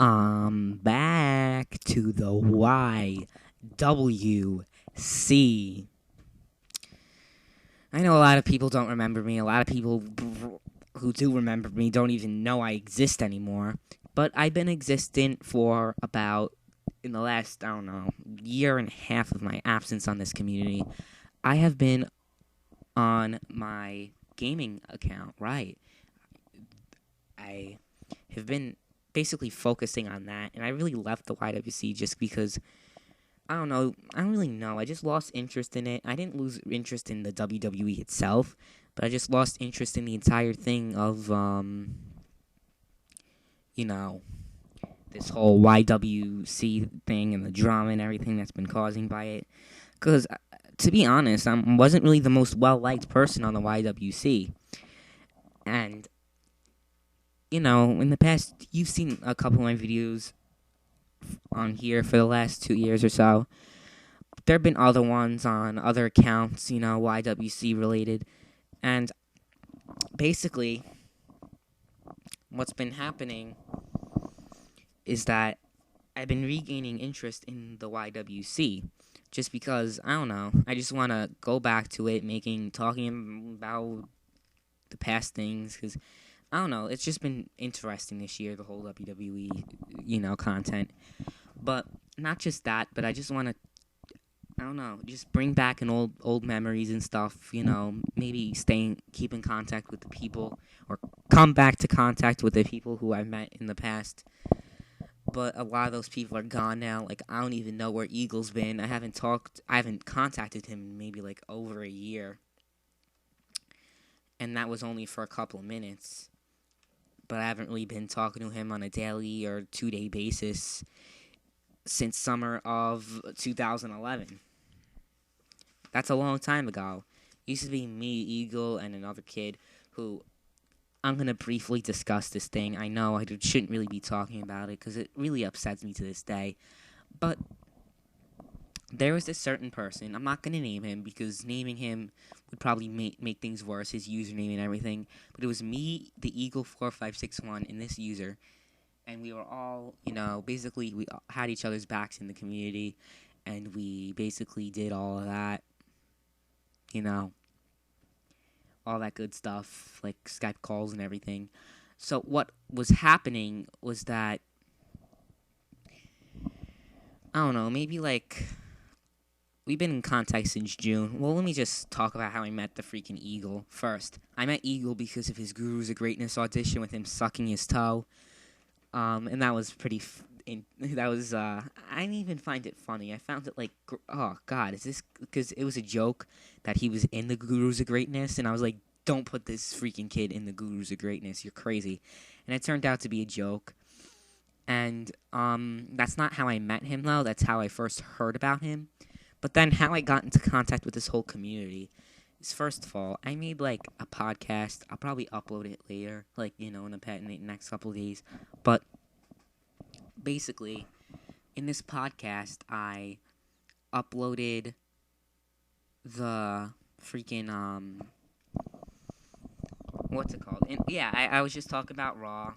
Back to the YWC. I know a lot of people don't remember me. A lot of people who do remember me don't even know I exist anymore. But I've been existent for about, in the last, year and a half of my absence on this community. I have been on my gaming account, right? I have been basically focusing on that, and I really left the YWC just because I don't know. I don't really know. I just lost interest in it. I didn't lose interest in the WWE itself, but I just lost interest in the entire thing of this whole YWC thing and the drama and everything that's been causing by it. Because to be honest, I wasn't really the most well liked person on the YWC, and in the past, you've seen a couple of my videos on here for the last 2 years or so. There have been other ones on other accounts, YWC related. And basically, what's been happening is that I've been regaining interest in the YWC. Just because, I don't know, I just want to go back to it, talking about the past things, because I don't know, it's just been interesting this year, the whole WWE, content. But not just that, but I just want to, I don't know, just bring back an old memories and stuff, maybe keep in contact with the people, or come back to contact with the people who I've met in the past. But a lot of those people are gone now. Like, I don't even know where Eagle's been. I haven't contacted him in maybe like over a year. And that was only for a couple of minutes. But I haven't really been talking to him on a daily or 2-day basis since summer of 2011. That's a long time ago. It used to be me, Eagle, and another kid who, I'm going to briefly discuss this thing. I know I shouldn't really be talking about it because it really upsets me to this day. But there was this certain person. I'm not going to name him because naming him would probably make things worse, his username and everything. But it was me, the Eagle4561, and this user. And we were all, basically we had each other's backs in the community. And we basically did all of that, all that good stuff, like Skype calls and everything. So what was happening was that, I don't know, maybe like, we've been in contact since June. Well, let me just talk about how I met the freaking Eagle first. I met Eagle because of his Gurus of Greatness audition with him sucking his toe. And that was pretty, I didn't even find it funny. I found it like, oh god, is this, because it was a joke that he was in the Gurus of Greatness, and I was like, don't put this freaking kid in the Gurus of Greatness, you're crazy. And it turned out to be a joke. And, that's not how I met him, though. That's how I first heard about him. But then how I got into contact with this whole community is, first of all, I made, like, a podcast. I'll probably upload it later, like, in the next couple of days. But basically, in this podcast, I uploaded the freaking, what's it called? And, yeah, I was just talking about Raw.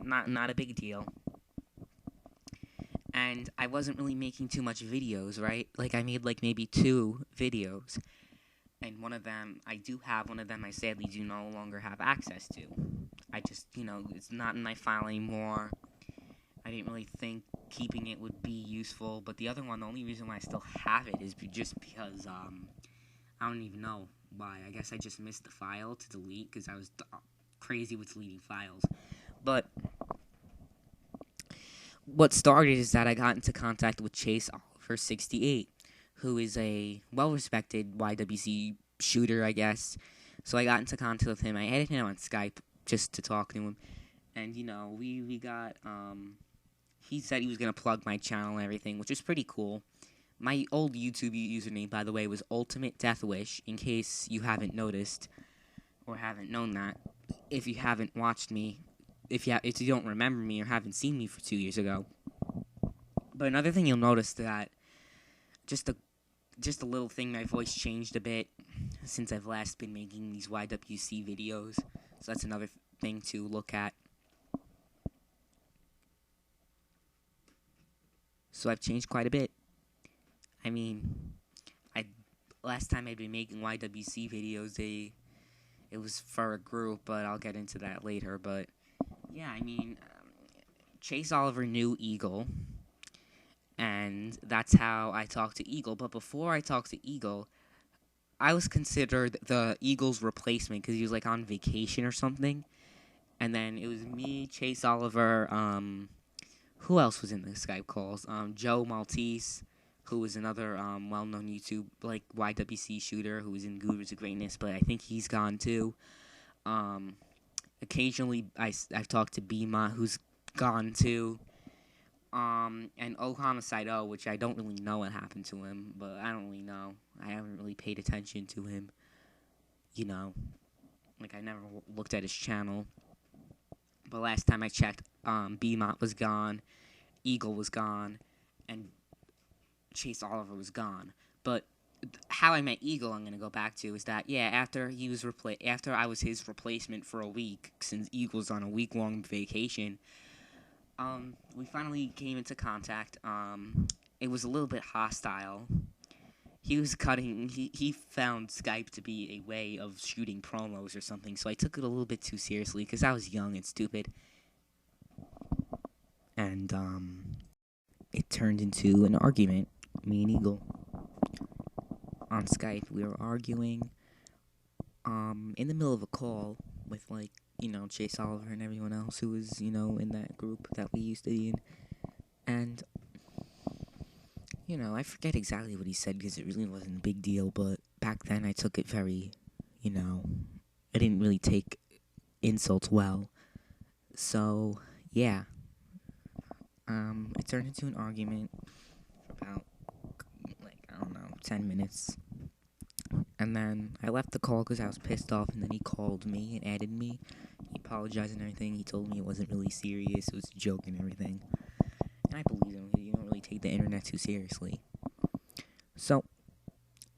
Not a big deal. And I wasn't really making too much videos, right? Like, I made, like, maybe 2 videos. And one of them, I sadly do no longer have access to. I just, it's not in my file anymore. I didn't really think keeping it would be useful. But the other one, the only reason why I still have it is just because, I don't even know why. I guess I just missed the file to delete because I was crazy with deleting files. But what started is that I got into contact with Chase Oliver68, who is a well-respected YWC shooter, I guess. So I got into contact with him. I added him on Skype just to talk to him. And, we got, he said he was going to plug my channel and everything, which was pretty cool. My old YouTube username, by the way, was Ultimate Death Wish, in case you haven't noticed or haven't known that. If you haven't watched me, if you don't remember me or haven't seen me for 2 years ago. But another thing you'll notice that just a little thing, my voice changed a bit since I've last been making these YWC videos. So that's another thing to look at. so I've changed quite a bit. I mean, last time I'd been making YWC videos, it was for a group, but I'll get into that later. But yeah, I mean, Chase Oliver knew Eagle, and that's how I talked to Eagle. But before I talked to Eagle, I was considered the Eagle's replacement because he was like on vacation or something. And then it was me, Chase Oliver. Who else was in the Skype calls? Joe Maltese, who was another well-known YouTube like YWC shooter who was in Gurus of Greatness, but I think he's gone too. Occasionally, I've talked to Bima, who's gone too. And O Homicide O, which I don't really know what happened to him, but I don't really know. I haven't really paid attention to him. You know, like I never looked at his channel. But last time I checked, Bmont was gone, Eagle was gone, and Chase Oliver was gone. But how I met Eagle, I'm gonna go back to, is that after I was his replacement for a week, since Eagle's on a week-long vacation, we finally came into contact. It was a little bit hostile. He found Skype to be a way of shooting promos or something, so I took it a little bit too seriously, because I was young and stupid. And, it turned into an argument, me and Eagle. On Skype, we were arguing, in the middle of a call with, like, Chase Oliver and everyone else who was, in that group that we used to be in. And I forget exactly what he said because it really wasn't a big deal, but back then I took it very, I didn't really take insults well. So, yeah. It turned into an argument for about, 10 minutes. And then I left the call because I was pissed off, and then he called me and added me. He apologized and everything. He told me it wasn't really serious, it was a joke and everything. And I believe him, because you don't really take the internet too seriously. So,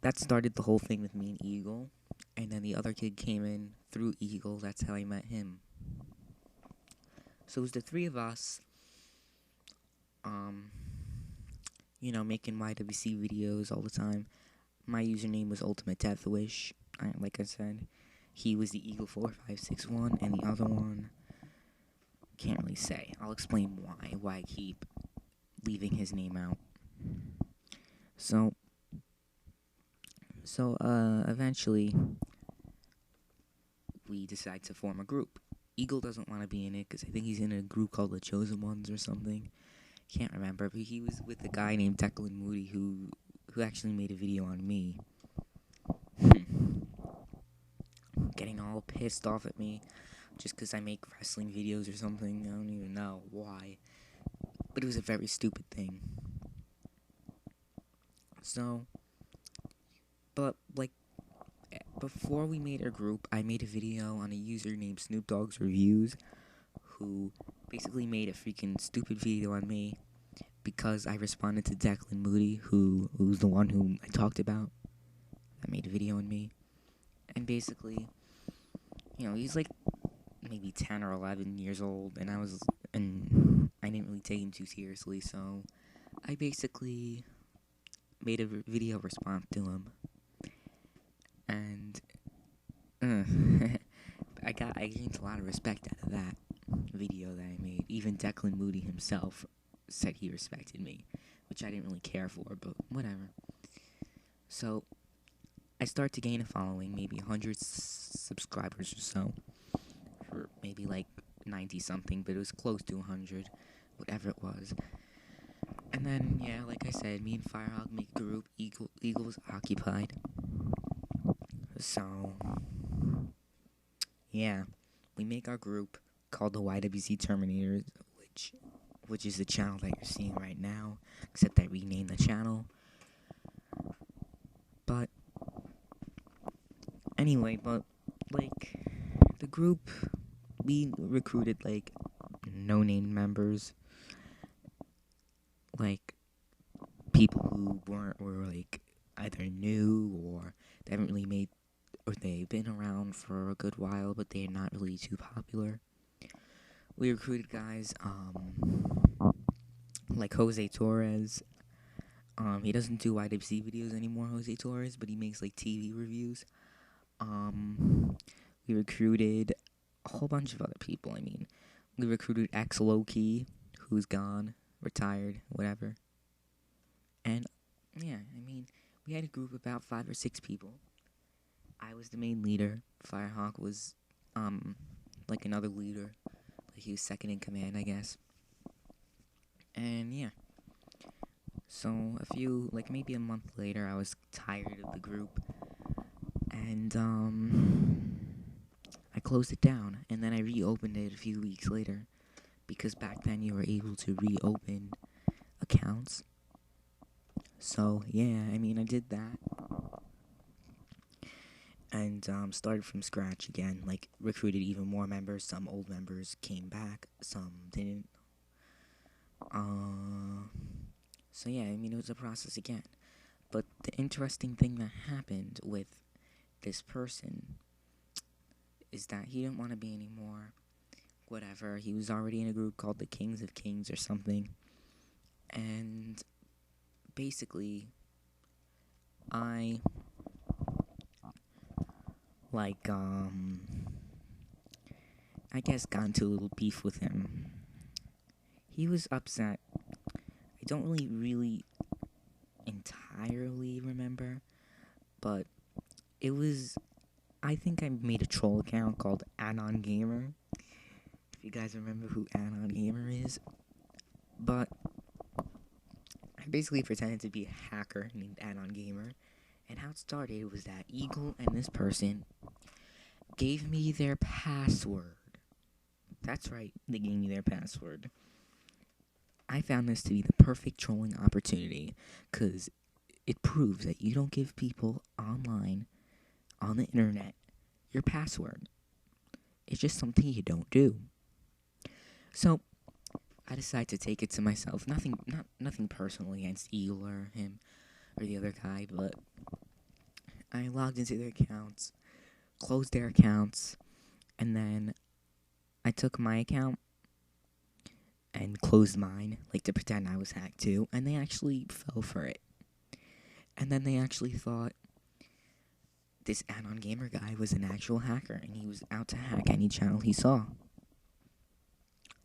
that started the whole thing with me and Eagle. And then the other kid came in through Eagle. That's how I met him. So it was the three of us, making YWC videos all the time. My username was Ultimate Death Wish. Like I said, he was the Eagle 4561, and the other one, can't really say. I'll explain why I keep leaving his name out. So eventually, we decide to form a group. Eagle doesn't want to be in it because I think he's in a group called The Chosen Ones or something. Can't remember, but he was with a guy named Declan Moody who actually made a video on me. Getting all pissed off at me just because I make wrestling videos or something. I don't even know why. But it was a very stupid thing. So, but, before we made our group, I made a video on a user named Snoop Dogg's Reviews, who basically made a freaking stupid video on me because I responded to Declan Moody, who was the one who I talked about, that made a video on me. And basically, he's like maybe 10 or 11 years old, and I didn't really take him too seriously, so I basically made a video response to him. And I gained a lot of respect out of that video that I made. Even Declan Moody himself said he respected me, which I didn't really care for, but whatever. So, I start to gain a following, maybe 100 subscribers or so, for maybe 90-something, but it was close to 100, whatever it was. And then, like I said, me and Firehawk make a group. Eagle was occupied. So, we make our group called the YWZ Terminators, which is the channel that you're seeing right now, except I renamed the channel. But anyway, the group, we recruited no-name members, people who were either new or they haven't really made, or they've been around for a good while, but they're not really too popular. We recruited guys like Jose Torres He doesn't do YWC videos anymore, Jose Torres, but he makes like TV reviews. We recruited a whole bunch of other people. I mean, we recruited ex Low-Key, who's gone, retired, whatever. And yeah, I mean, we had a group of about 5 or 6 people. I was the main leader. Firehawk was like another leader. Like he was second in command, I guess. And yeah. So maybe a month later, I was tired of the group. And I closed it down, and then I reopened it a few weeks later, because back then you were able to reopen accounts. So yeah, I mean, I did that, and started from scratch again. Like, recruited even more members. Some old members came back, some didn't. So yeah, I mean, it was a process again. But the interesting thing that happened with this person is that he didn't want to be anymore. Whatever. He was already in a group called the Kings of Kings or something. And basically, I guess got into a little beef with him. He was upset. I don't really entirely remember, but it was, I think I made a troll account called Anon Gamer. If you guys remember who Anon Gamer is. But I basically pretended to be a hacker named Anon Gamer. And how it started was that Eagle and this person gave me their password. That's right, they gave me their password. I found this to be the perfect trolling opportunity, because it proves that you don't give people online, on the internet, your password. It's just something you don't do. So, I decided to take it to myself. Nothing personal against Eagle or him or the other guy, but I logged into their accounts, closed their accounts, and then I took my account and closed mine, like to pretend I was hacked too, and they actually fell for it. And then they actually thought this Anon Gamer guy was an actual hacker, and he was out to hack any channel he saw.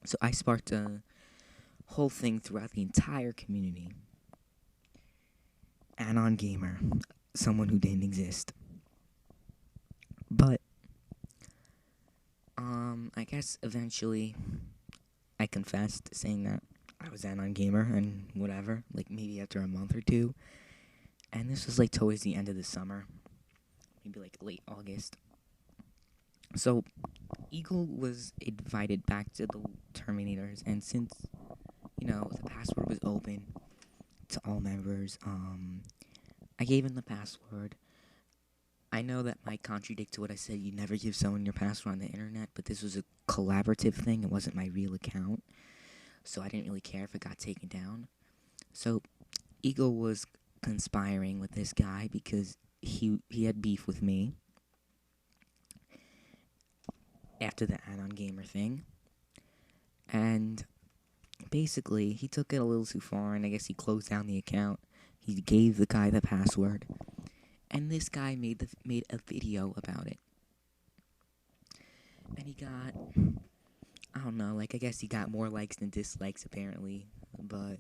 So I sparked a whole thing throughout the entire community. Anon Gamer, someone who didn't exist. But I guess eventually I confessed, saying that I was Anon Gamer and whatever, like maybe after a month or two. And this was like towards the end of the summer, maybe like late August. So Eagle was invited back to the Terminators, and since, the password was open to all members, I gave him the password. I know that might contradict to what I said, you never give someone your password on the internet, but this was a collaborative thing. It wasn't my real account, so I didn't really care if it got taken down. So Eagle was conspiring with this guy because he had beef with me after the Anon Gamer thing, and basically he took it a little too far, and I guess he closed down the account. He gave the guy the password, and this guy made a video about it, and he got, I don't know, I guess he got more likes than dislikes apparently, but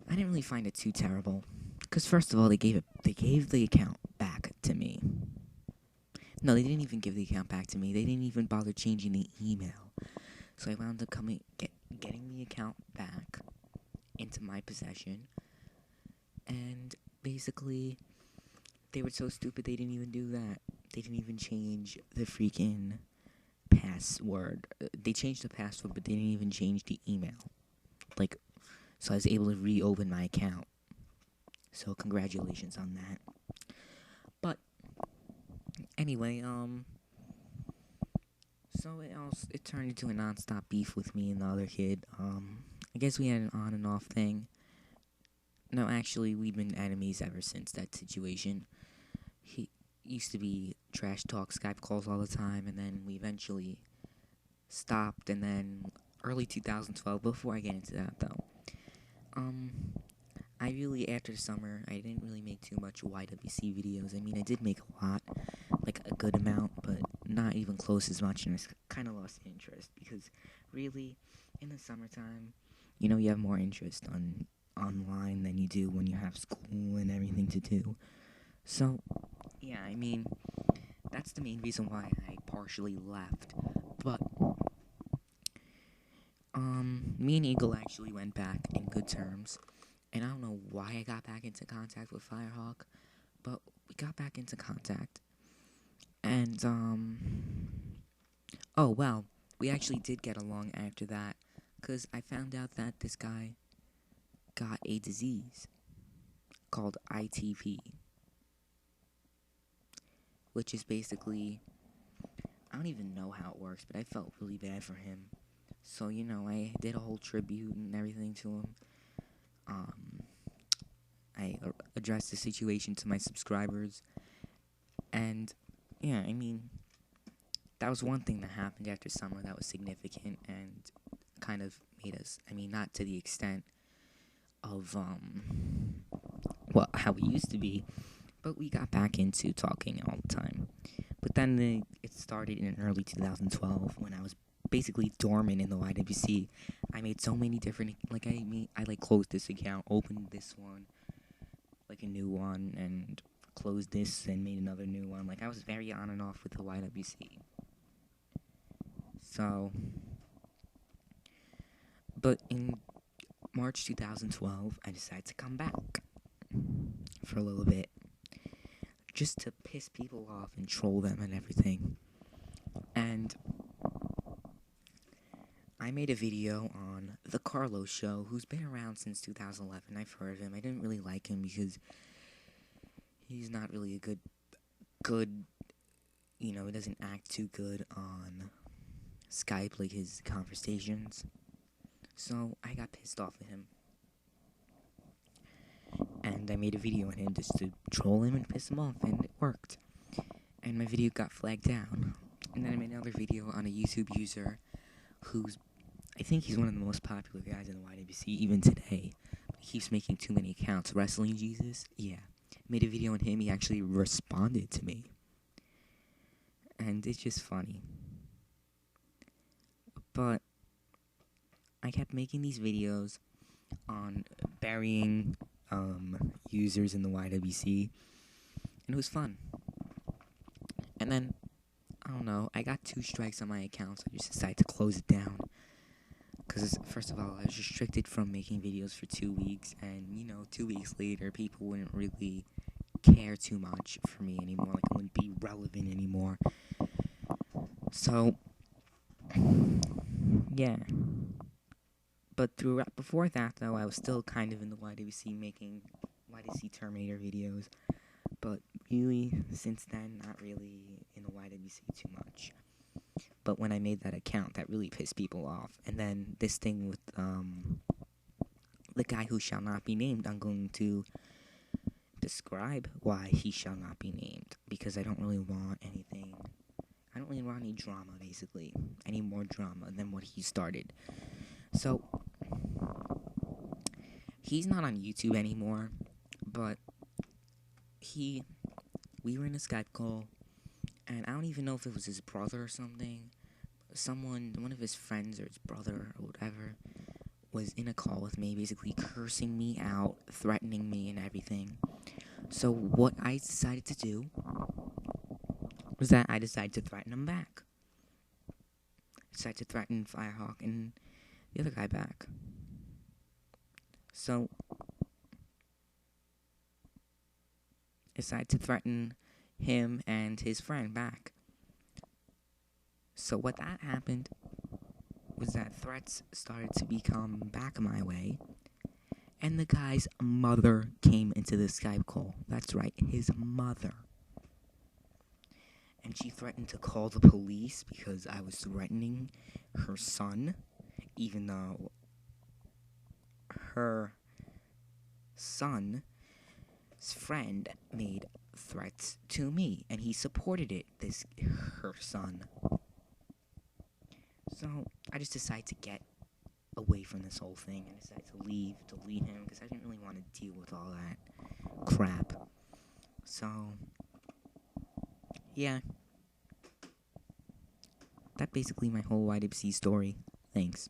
I didn't really find it too terrible, because first of all, they gave the account back to me. No, they didn't even give the account back to me. They didn't even bother changing the email. So I wound up getting the account back into my possession. And basically, they were so stupid they didn't even do that. They didn't even change the freaking password. They changed the password, but they didn't even change the email. So I was able to reopen my account. So congratulations on that. But anyway, so it turned into a non-stop beef with me and the other kid. I guess we had an on and off thing. No, actually, we've been enemies ever since that situation. He used to be trash talk, Skype calls all the time, and then we eventually stopped, and then early 2012, before I get into that, though, after the summer, I didn't really make too much YWC videos. I mean, I did make a lot, like a good amount, but not even close as much, and I kind of lost interest because really, in the summertime, you have more interest online than you do when you have school and everything to do. So, yeah, I mean, that's the main reason why I partially left. But, me and Eagle actually went back in good terms. And I don't know why I got back into contact with Firehawk, but we got back into contact. And, oh, well, we actually did get along after that, because I found out that this guy got a disease called ITP, which is basically, I don't even know how it works, but I felt really bad for him. So, I did a whole tribute and everything to him. I addressed the situation to my subscribers. And, yeah, I mean, that was one thing that happened after summer that was significant and kind of made us, I mean, not to the extent of, how we used to be, but we got back into talking all the time. But then it started in early 2012 when I was basically dormant in the YWC. I made so many different, I closed this account, opened this one, like a new one, and closed this and made another new one. Like, I was very on and off with the YWC. So, but in March 2012, I decided to come back for a little bit, just to piss people off and troll them and everything. And I made a video on The Carlos Show, who's been around since 2011. I've heard of him. I didn't really like him because he's not really a good, he doesn't act too good on Skype, like his conversations. So I got pissed off at him. And I made a video on him just to troll him and piss him off, and it worked. And my video got flagged down. And then I made another video on a YouTube user I think he's one of the most popular guys in the YWC, even today. He keeps making too many accounts. Wrestling Jesus? Yeah. Made a video on him. He actually responded to me. And it's just funny. But I kept making these videos on burying users in the YWC, and it was fun. And then, I don't know, I got 2 strikes on my account, so I just decided to close it down. Because, first of all, I was restricted from making videos for 2 weeks, and, 2 weeks later, people wouldn't really care too much for me anymore, like, it wouldn't be relevant anymore. So, yeah. But before that, though, I was still kind of in the YWC making YWC Terminator videos. But really, since then, not really in the YWC too much. But when I made that account, that really pissed people off. And then this thing with the guy who shall not be named, I'm going to describe why he shall not be named. Because I don't really want anything. I don't really want any drama, basically. Any more drama than what he started. So, he's not on YouTube anymore, but we were in a Skype call, and I don't even know if it was his brother or something. One of his friends or his brother or whatever, was in a call with me, basically cursing me out, threatening me and everything. So what I decided to do was that I decided to threaten him back. I decided to threaten Firehawk and the other guy back. So I decided to threaten him and his friend back. So what that happened was that threats started to become back my way, and the guy's mother came into the Skype call. That's right, his mother. And she threatened to call the police because I was threatening her son, even though her son's friend made threats to me, and he supported it, her son. So I just decided to get away from this whole thing and decided to delete him, because I didn't really want to deal with all that crap. So, yeah. That's basically my whole YWC story. Thanks.